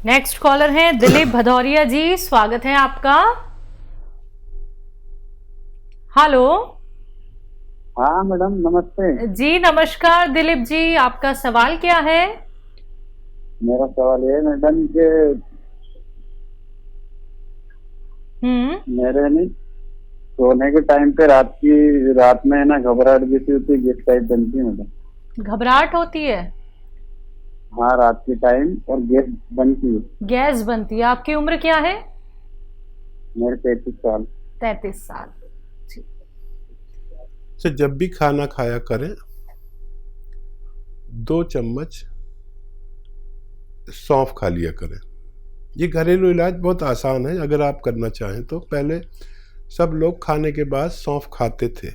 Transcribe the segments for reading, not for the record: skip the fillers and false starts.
Next collar हैं दिलीप भदौरिया जी, स्वागत है आपका। हेलो। हाँ मैडम नमस्ते। जी नमस्कार दिलीप जी, आपका सवाल क्या है? मेरा सवाल ये है मैडम कि मेरे नहीं सोने के टाइम पे रात में ना घबराहट जैसी होती है, गैस टाइप बनती है मैडम। घबराहट होती है? हाँ रात के टाइम, और गैस बनती है। गैस बनती है। आपकी उम्र क्या है? मेरे 33 साल। 33 साल। से जब भी खाना खाया करें 2 चम्मच सौंफ खा लिया करें। ये घरेलू इलाज बहुत आसान है, अगर आप करना चाहें तो। पहले सब लोग खाने के बाद सौंफ खाते थे,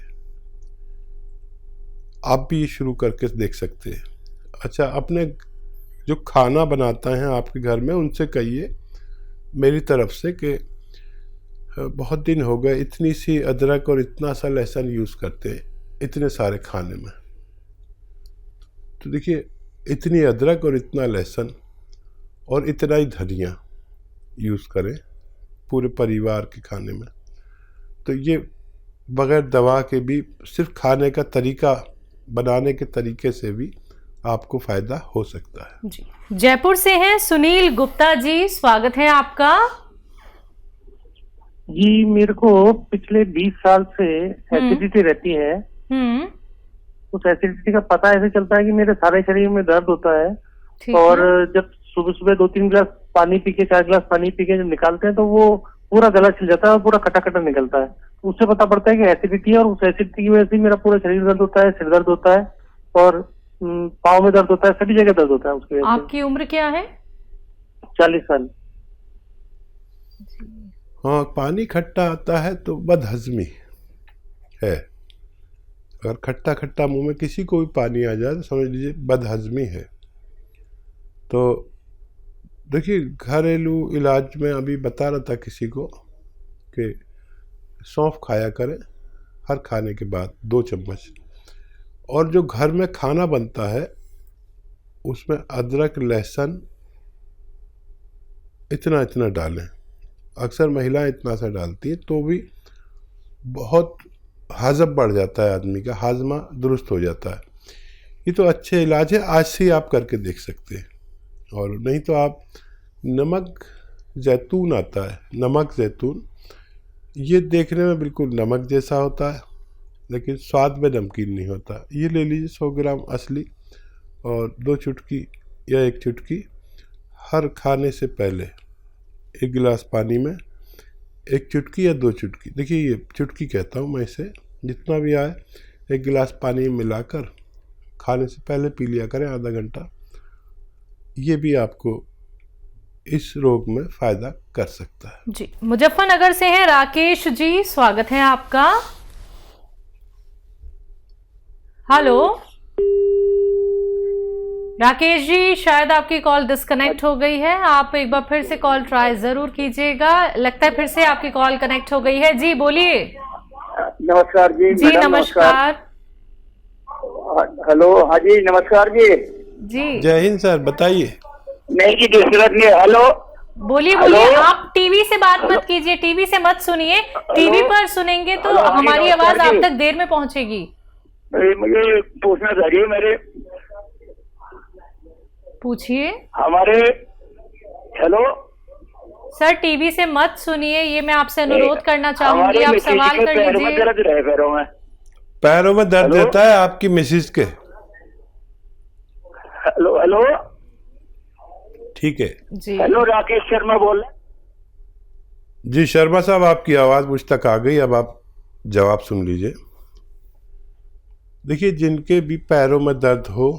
आप भी शुरू करके देख सकते हैं। अच्छा, अपने जो खाना बनाता है आपके घर में उनसे कहिए मेरी तरफ से कि बहुत दिन हो गए इतनी सी अदरक और इतना सा लहसुन यूज़ करते हैं इतने सारे खाने में। तो देखिए, इतनी अदरक और इतना लहसुन और इतना ही धनिया यूज़ करें पूरे परिवार के खाने में, तो ये बगैर दवा के भी, सिर्फ खाने का तरीका, बनाने के तरीके से भी आपको फ़ायदा हो सकता है। जी। जयपुर से हैं सुनील गुप्ता जी, स्वागत है आपका। जी, मेरे को पिछले 20 साल से एसिडिटी रहती है। उस एसिडिटी का पता ऐसे चलता है कि मेरे सारे शरीर में दर्द होता है, और जब सुबह सुबह 2-3 गिलास पानी पी के, 4 गिलास पानी पी के जब निकालते हैं तो वो पूरा गला छिल जाता है और पूरा खटा खटा निकलता है। उससे पता पड़ता है कि एसिडिटी है, और उस एसिडिटी की वजह से मेरा पूरा शरीर दर्द होता है, सिर दर्द होता है, और पाँव में दर्द होता है, सभी जगह दर्द होता है उसकी वजह से। आपकी उम्र क्या है? 40 साल। हाँ, पानी खट्टा आता है तो बदहजमी है। अगर खट्टा खट्टा मुंह में किसी को भी पानी आ जाए तो समझ लीजिए बदहजमी है। तो देखिए, घरेलू इलाज में अभी बता रहा था किसी को कि सौंफ खाया करें हर खाने के बाद 2 चम्मच, और जो घर में खाना बनता है उसमें अदरक लहसुन इतना इतना डालें। अक्सर महिलाएं इतना सा डालती है तो भी बहुत हजम बढ़ जाता है, आदमी का हाजमा दुरुस्त हो जाता है। ये तो अच्छे इलाज है, आज से ही आप करके देख सकते हैं। और नहीं तो आप नमक जैतून आता है, नमक जैतून, ये देखने में बिल्कुल नमक जैसा होता है लेकिन स्वाद में नमकीन नहीं होता। ये ले लीजिए 100 ग्राम असली, और 2 चुटकी या 1 चुटकी हर खाने से पहले 1 गिलास पानी में 1 चुटकी या 2 चुटकी, देखिए ये चुटकी कहता हूँ मैं इसे, जितना भी आए 1 गिलास पानी में मिलाकर खाने से पहले पी लिया करें आधा घंटा। ये भी आपको इस रोग में फ़ायदा कर सकता है। जी। मुजफ्फरनगर से हैं राकेश जी, स्वागत है आपका। हेलो राकेश जी, शायद आपकी कॉल डिस्कनेक्ट हो गई है, आप एक बार फिर से कॉल ट्राई जरूर कीजिएगा। लगता है फिर से आपकी कॉल कनेक्ट हो गई है। जी बोलिए। नमस्कार जी। जी नमस्कार। हेलो। हाँ जी नमस्कार जी। जी जय हिंद सर, बताइए। नहीं जी दूसरा नहीं। हेलो बोलिए बोलिए। आप टीवी से बात मत कीजिए, टीवी से मत सुनिए, टीवी पर सुनेंगे तो हमारी आवाज आप तक देर में पहुंचेगी। मुझे पूछना चाहिए, मेरे पूछिए। हमारे हेलो सर टीवी से मत सुनिए, ये मैं आपसे अनुरोध करना चाहूंगी, आप सवाल कर लीजिए। पैरों में दर्द रहता है आपकी मिसिस के? हेलो हेलो ठीक है जी। हेलो राकेश शर्मा बोल रहे। जी शर्मा साहब, आपकी आवाज़ मुझ तक आ गई, अब आप जवाब सुन लीजिए। देखिए, जिनके भी पैरों में दर्द हो,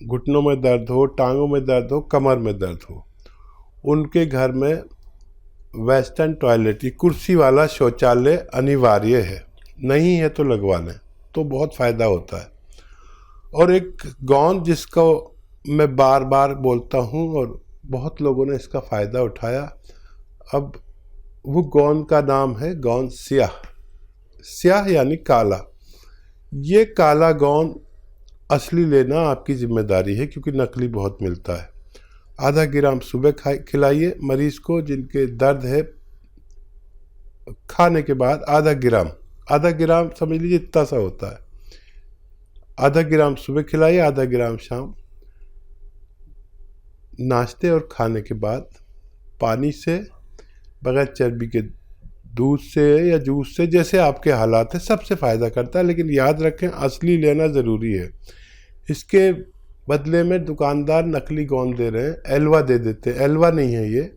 घुटनों में दर्द हो, टांगों में दर्द हो, कमर में दर्द हो, उनके घर में वेस्टर्न टॉयलेट, कुर्सी वाला शौचालय अनिवार्य है। नहीं है तो लगवा लें, तो बहुत फ़ायदा होता है। और एक गोंद जिसको मैं बार बार बोलता हूँ और बहुत लोगों ने इसका फ़ायदा उठाया, अब वो गोंद का नाम है गोंद स्याह। स्याह यानी काला। ये काला गोंद असली लेना आपकी जिम्मेदारी है, क्योंकि नकली बहुत मिलता है। आधा ग्राम सुबह खिलाइए मरीज को जिनके दर्द है। खाने के बाद आधा ग्राम समझ लीजिए इतना सा होता है। आधा ग्राम सुबह खिलाइए, आधा ग्राम शाम। नाश्ते और खाने के बाद पानी से, बगैर चर्बी के दूध से या जूस से, जैसे आपके हालात है, सबसे फ़ायदा करता है। लेकिन याद रखें असली लेना ज़रूरी है। इसके बदले में दुकानदार नकली गोंद दे रहे हैं, एलवा दे देते हैं। एलवा नहीं है ये,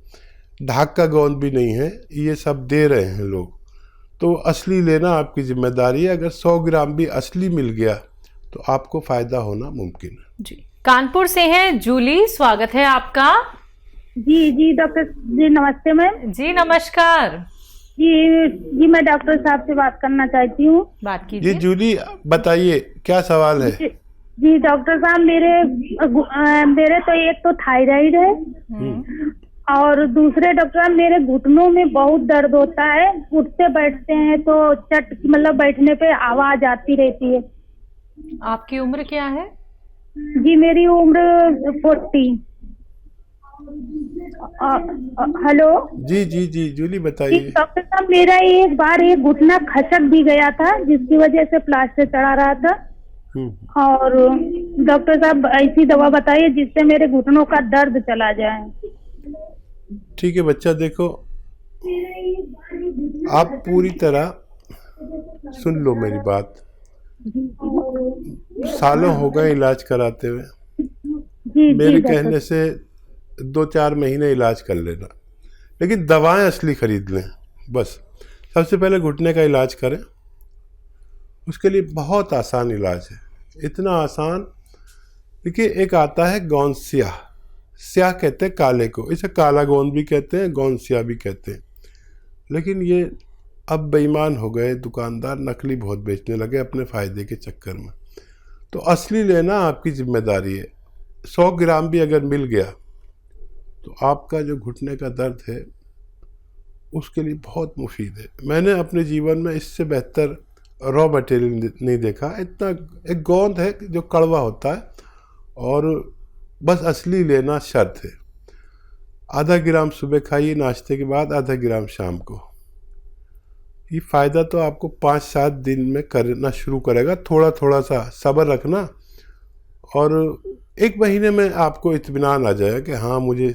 ढाक का गोंद भी नहीं है, ये सब दे रहे हैं लोग। तो असली लेना आपकी जिम्मेदारी है। अगर 100 ग्राम भी असली मिल गया तो आपको फ़ायदा होना मुमकिन है। जी, कानपुर से हैं जूली, स्वागत है आपका। जी डॉक्टर जी नमस्ते मैम। जी नमस्कार। जी मैं डॉक्टर साहब से बात करना चाहती हूँ। बात कीजिए। जी जूली, बताइए क्या सवाल है। जी डॉक्टर साहब, मेरे तो एक तो थायराइड है और दूसरे डॉक्टर साहब मेरे घुटनों में बहुत दर्द होता है। उठते बैठते हैं तो मतलब बैठने पे आवाज आती रहती है। आपकी उम्र क्या है? जी मेरी उम्र 40। हेलो। जी जूली बताइए। डॉक्टर साहब मेरा एक बार एक घुटना खसक भी गया था जिसकी वजह से प्लास्टर चढ़ा रहा था। और डॉक्टर साहब ऐसी दवा बताइए जिससे मेरे घुटनों का दर्द चला जाए। ठीक है बच्चा, देखो आप पूरी तरह सुन लो मेरी बात। सालों हो गए इलाज कराते हुए। मेरे कहने से 2-4 महीने इलाज कर लेना, लेकिन दवाएं असली खरीद लें बस। सबसे पहले घुटने का इलाज करें। उसके लिए बहुत आसान इलाज है, इतना आसान। देखिए, एक आता है गोंद स्याह। स्याह कहते हैं काले को, इसे काला गोंद भी कहते हैं, गोंद स्याह भी कहते हैं। लेकिन ये अब बेईमान हो गए दुकानदार, नकली बहुत बेचने लगे अपने फ़ायदे के चक्कर में। तो असली लेना आपकी जिम्मेदारी है। 100 ग्राम भी अगर मिल गया तो आपका जो घुटने का दर्द है उसके लिए बहुत मुफीद है। मैंने अपने जीवन में इससे बेहतर रॉ मटेरियल नहीं देखा। इतना एक गोंद है जो कड़वा होता है और बस असली लेना शर्त है। आधा ग्राम सुबह खाइए नाश्ते के बाद, आधा ग्राम शाम को। ये फ़ायदा तो आपको 5-7 दिन में करना शुरू करेगा। थोड़ा थोड़ा सा सब्र रखना और 1 महीने में आपको इत्मीनान आ जाएगा कि हाँ मुझे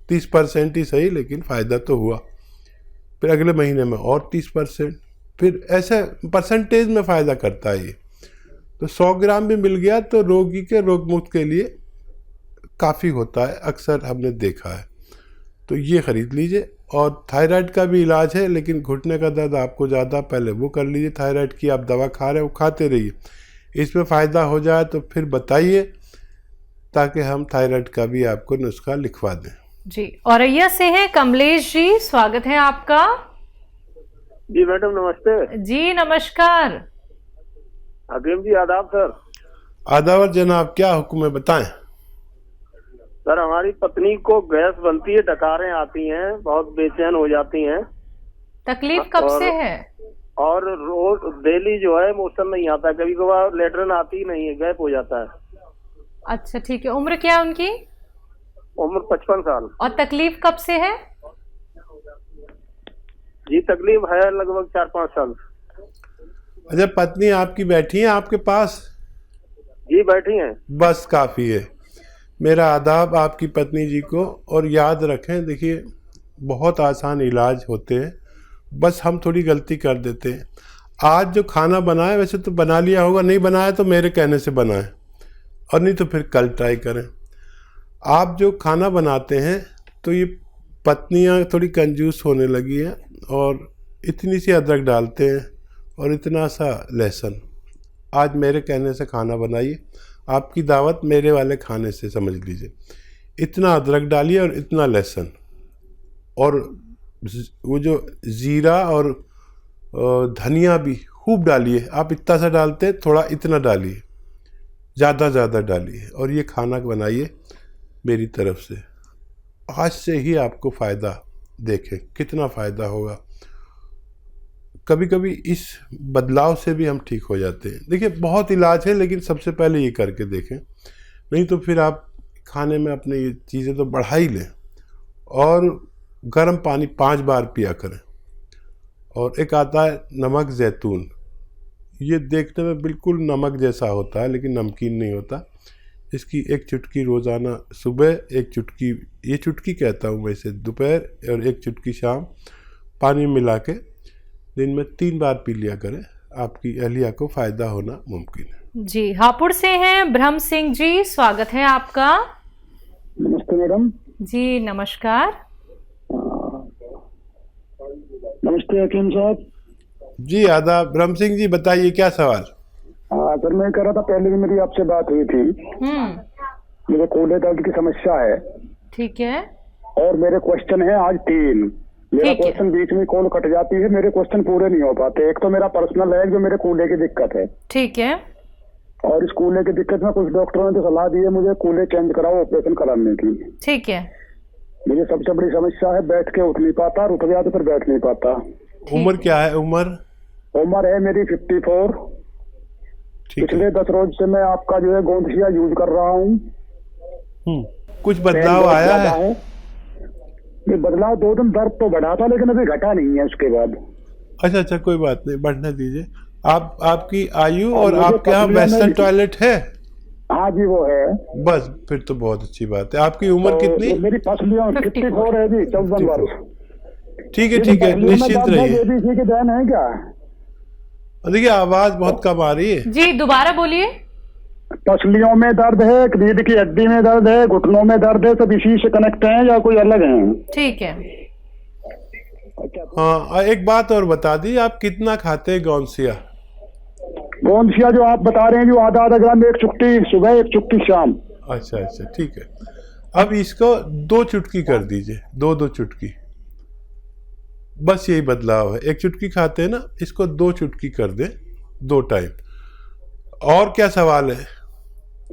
30% ही सही लेकिन फ़ायदा तो हुआ। फिर अगले महीने में और 30%, फिर ऐसे परसेंटेज में फ़ायदा करता है ये। तो 100 ग्राम भी मिल गया तो रोगी के रोग मुक्त के लिए काफ़ी होता है, अक्सर हमने देखा है। तो ये ख़रीद लीजिए। और थायराइड का भी इलाज है, लेकिन घुटने का दर्द आपको ज़्यादा, पहले वो कर लीजिए। थायराइड की आप दवा खा रहे हो, खाते रहिए। इसमें फ़ायदा हो जाए तो फिर बताइए, ताकि हम थायराइड का भी आपको नुस्खा लिखवा दें। जी, औरैया से हैं कमलेश जी, स्वागत है आपका। जी मैडम नमस्ते। जी नमस्कार। हकीम जी आदाब सर। आदावर जनाब, क्या हुक्म है बताएं। सर हमारी पत्नी को गैस बनती है, डकारें आती हैं, बहुत बेचैन हो जाती हैं। तकलीफ कब से है? और रोज डेली जो है मोशन नहीं आता, कभी कभार लेटरिन आती नहीं है, गैप हो जाता है। अच्छा ठीक है, उम्र क्या है उनकी? उम्र 55 साल। और तकलीफ कब से है? जी तकलीफ है लगभग 4-5 साल। अच्छा, पत्नी आपकी बैठी है आपके पास? जी बैठी हैं। बस काफ़ी है। मेरा आदाब आपकी पत्नी जी को। और याद रखें, देखिए बहुत आसान इलाज होते हैं, बस हम थोड़ी गलती कर देते हैं। आज जो खाना बनाए, वैसे तो बना लिया होगा, नहीं बनाया तो मेरे कहने से बनाएं, और नहीं तो फिर कल ट्राई करें। आप जो खाना बनाते हैं तो ये पत्नियां थोड़ी कंजूस होने लगी हैं और इतनी सी अदरक डालते हैं और इतना सा लहसुन। आज मेरे कहने से खाना बनाइए, आपकी दावत मेरे वाले खाने से समझ लीजिए। इतना अदरक डालिए और इतना लहसुन, और वो जो ज़ीरा और धनिया भी खूब डालिए। आप इतना सा डालते, थोड़ा इतना डालिए, ज़्यादा डालिए, और ये खाना बनाइए मेरी तरफ से। आज से ही आपको फ़ायदा देखें कितना फ़ायदा होगा। कभी कभी इस बदलाव से भी हम ठीक हो जाते हैं। देखिए बहुत इलाज है, लेकिन सबसे पहले ये करके देखें, नहीं तो फिर आप खाने में अपने ये चीज़ें तो बढ़ा ही लें, और गर्म पानी 5 बार पिया करें। और एक आता है नमक जैतून, ये देखने में बिल्कुल नमक जैसा होता है लेकिन नमकीन नहीं होता। इसकी 1 चुटकी रोज़ाना सुबह, 1 चुटकी, ये चुटकी कहता हूँ वैसे, दोपहर, और 1 चुटकी शाम पानी मिला के दिन में 3 बार पी लिया करें। आपकी एलिया को फ़ायदा होना मुमकिन है। जी, हापुड़ से हैं ब्रह्म सिंह जी, स्वागत है आपका। नमस्ते मैडम। जी नमस्कार। नमस्ते हकीम साहब। जी आदाब। ब्रह्म सिंह जी बताइए क्या सवाल। सर मैं कह रहा था, पहले भी मेरी आपसे बात हुई थी। मुझे कूल्हे दर्द की समस्या है। ठीक है। और मेरे क्वेश्चन है आज 3। मेरा ठीक है। क्वेश्चन बीच में कॉल कट जाती है, मेरे क्वेश्चन पूरे नहीं हो पाते। एक तो मेरा पर्सनल है जो मेरे कूल्हे की दिक्कत है। ठीक है। और इस कूल्हे की दिक्कत में कुछ डॉक्टरों ने तो सलाह दी है मुझे कूल्हे चेंज कराओ, ऑपरेशन कराने की। ठीक है। मुझे सबसे बड़ी समस्या है, बैठ के उठ नहीं पाता, रुक गया तो फिर बैठ नहीं पाता। उम्र क्या है? उम्र है मेरी 54। पिछले 10 रोज से मैं आपका जो है गोंदसिया यूज कर रहा हूँ। कुछ बदलाव आया है? ये बदलाव 2 दिन दर्द तो बढ़ा था लेकिन अभी घटा नहीं है उसके बाद। अच्छा, कोई बात नहीं, बढ़ने दीजिए। आपकी आयु और आपके यहाँ वेस्टर्न टॉयलेट है? हाँ जी वो है। बस फिर तो बहुत अच्छी बात है। आपकी उम्र कितनी? मेरी पसलियों 54 है जी, 54 वर्ष। ठीक है, निश्चिंत रहिए। ABC की देन है क्या? देखिए आवाज बहुत कम आ रही है जी, दोबारा बोलिए। पसलियों में दर्द है, रीढ़ की हड्डी में दर्द है, घुटनों में दर्द है, सब इसी से कनेक्ट है या कोई अलग है? ठीक है। हाँ, एक बात और बता दी, आप कितना खाते हैं गोंदसिया? गोंदसिया जो आप बता रहे हैं, जो आधा ग्राम, 1 चुटकी सुबह, 1 चुटकी शाम। अच्छा, ठीक है। अब इसको 2 चुटकी कर दीजिए, 2 चुटकी, बस यही बदलाव है। 1 चुटकी खाते हैं ना, इसको 2 चुटकी कर दें 2 टाइम। और क्या सवाल है?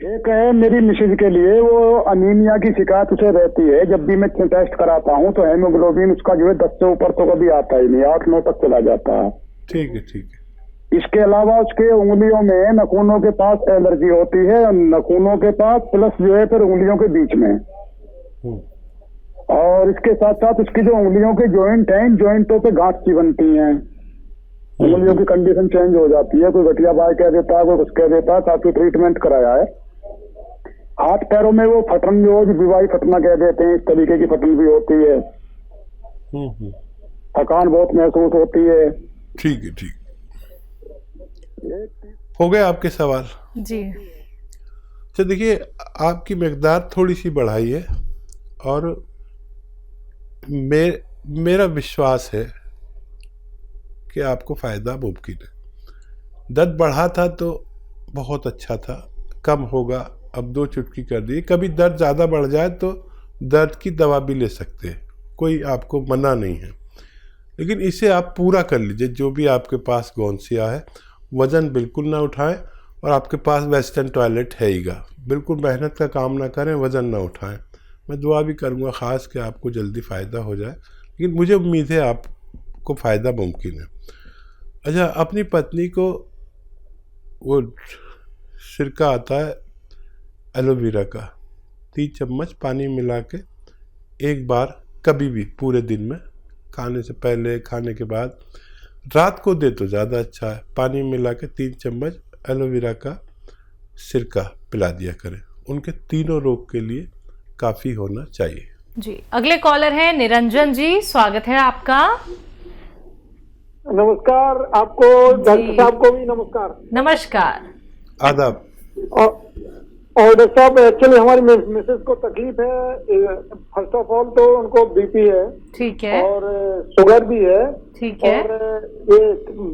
एक है मेरी मिसेज के लिए, वो अनीमिया की शिकायत उसे रहती है। जब भी मैं टेस्ट कराता हूँ तो हेमोग्लोबिन उसका जो है 10 से ऊपर तो कभी आता ही नहीं, 8-9 तक चला जाता है। ठीक है। इसके अलावा उसके उंगलियों में नखूनों के पास एलर्जी होती है, नखूनों के पास प्लस जो है फिर उंगलियों के बीच में। और इसके साथ साथ उसकी जो उंगलियों के जॉइंट हैं, जॉइंटों पे गांठ सी बनती हैं। उंगलियों की कंडीशन चेंज हो जाती है, कोई गठिया बाय कह देता है, कोई कुछ कह देता है। काफी ट्रीटमेंट कराया है। हाथ पैरों में वो फटन जो विवाही फटना कह देते हैं, इस तरीके की फटन भी होती है। थकान बहुत महसूस होती है। ठीक है। हो गए आपके सवाल? जी। तो देखिए, आपकी मकदार थोड़ी सी बढ़ाई है, और मेरा विश्वास है कि आपको फ़ायदा मुमकिन है। दर्द बढ़ा था तो बहुत अच्छा था, कम होगा, अब 2 चुटकी कर दी। कभी दर्द ज़्यादा बढ़ जाए तो दर्द की दवा भी ले सकते हैं, कोई आपको मना नहीं है। लेकिन इसे आप पूरा कर लीजिए। जो भी आपके पास गोंदसिया है, वज़न बिल्कुल ना उठाएं, और आपके पास वेस्टर्न टॉयलेट है हीगा, बिल्कुल मेहनत का काम ना करें, वज़न ना उठाएं। मैं दुआ भी करूँगा ख़ास कि आपको जल्दी फ़ायदा हो जाए, लेकिन मुझे उम्मीद है आपको फ़ायदा मुमकिन है। अच्छा, अपनी पत्नी को वो सिरका आता है एलोवेरा का, 3 चम्मच पानी मिला के 1 बार कभी भी पूरे दिन में, खाने से पहले, खाने के बाद, रात को दे तो ज़्यादा अच्छा है। पानी मिला के 3 चम्मच एलोवेरा का सिरका पिला दिया करें, उनके तीनों रोग के लिए काफ़ी होना चाहिए। जी, अगले कॉलर हैं निरंजन जी, स्वागत है आपका। नमस्कार आपको, डॉक्टर साहब को भी नमस्कार। नमस्कार। आदाब। और डॉक्टर साहब, एक्चुअली हमारी मिसेस को तकलीफ है। फर्स्ट ऑफ ऑल तो उनको बीपी है। ठीक है। और शुगर भी है। ठीक है। और ये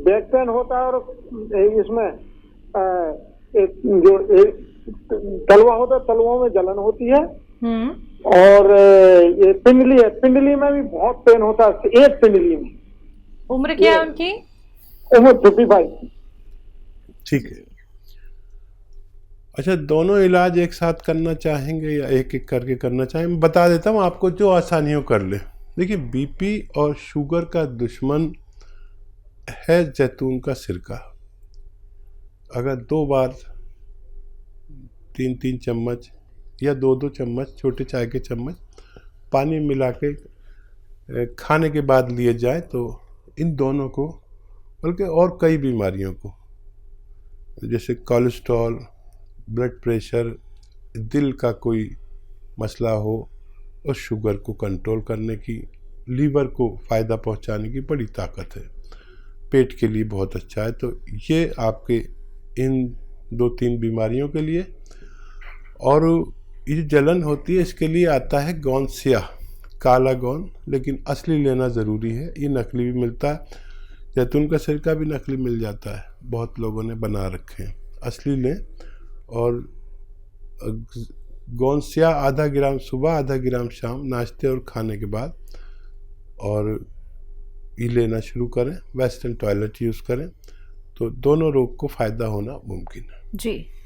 बैक पेन होता है, और इसमें तलवा होता है, तलवों में जलन होती है। और ये पिंडली है, पिंडली में भी बहुत पेन होता है, एक पिंडली में। उम्र क्या है उनकी? उम्र 55। ठीक है। अच्छा, दोनों इलाज एक साथ करना चाहेंगे या एक एक करके करना चाहेंगे? बता देता हूँ आपको, जो आसानियों कर ले। देखिए, बीपी और शुगर का दुश्मन है जैतून का सिरका। अगर 2 बार 3-3 चम्मच या 2-2 चम्मच छोटे चाय के चम्मच पानी मिला के खाने के बाद लिए जाए तो इन दोनों को, बल्कि और कई बीमारियों को जैसे कोलेस्ट्रॉल, ब्लड प्रेशर, दिल का कोई मसला हो और शुगर को कंट्रोल करने की, लीवर को फ़ायदा पहुंचाने की बड़ी ताकत है, पेट के लिए बहुत अच्छा है। तो ये आपके इन 2-3 बीमारियों के लिए। और ये जलन होती है इसके लिए आता है गौनसिया, काला गौन, लेकिन असली लेना ज़रूरी है, ये नकली भी मिलता है, जैतून का सिरका भी नकली मिल जाता है, बहुत लोगों ने बना रखे हैं, असली लें। और गौनसिया आधा ग्राम सुबह, आधा ग्राम शाम, नाश्ते और खाने के बाद, और ये लेना शुरू करें। वेस्टर्न टॉयलेट यूज़ करें तो दोनों रोग को फ़ायदा होना मुमकिन है। जी।